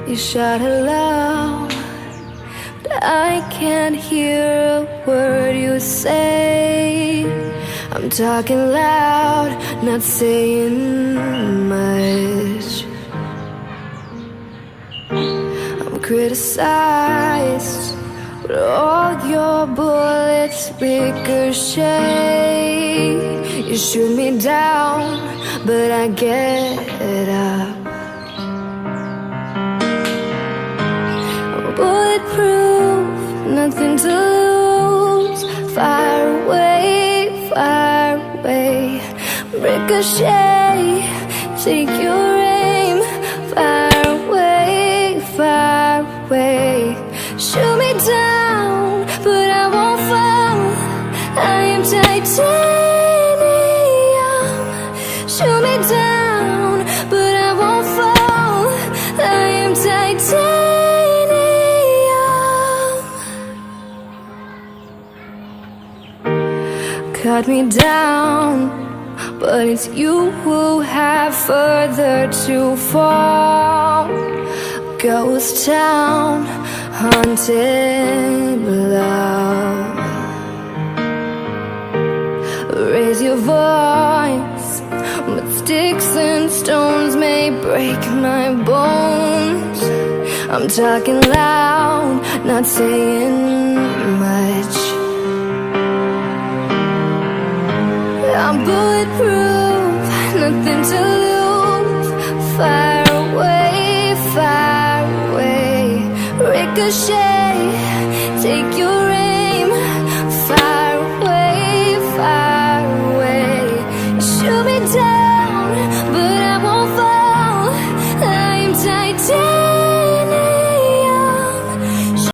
You shout aloud, but I can't hear a word you say. I'm talking loud, not saying much. I'm criticized, but all your bullets ricochet. You shoot me down, but I get up. I'm bulletproof, nothing to lose. Fire away, fire away. Ricochet, take your aim. Fire away, fire away. Shoot me down, but I won't fall. I am titanium. Shoot me down, but I won't fall. I am titanium. Cut me down, but it's you who have further to fall. Ghost town, haunted love. Raise your voice, but sticks and stones may break my bones. I'm talking loud, not saying much. I'm bulletproof, nothing to lose. Fire away, fire away. Ricochet, take your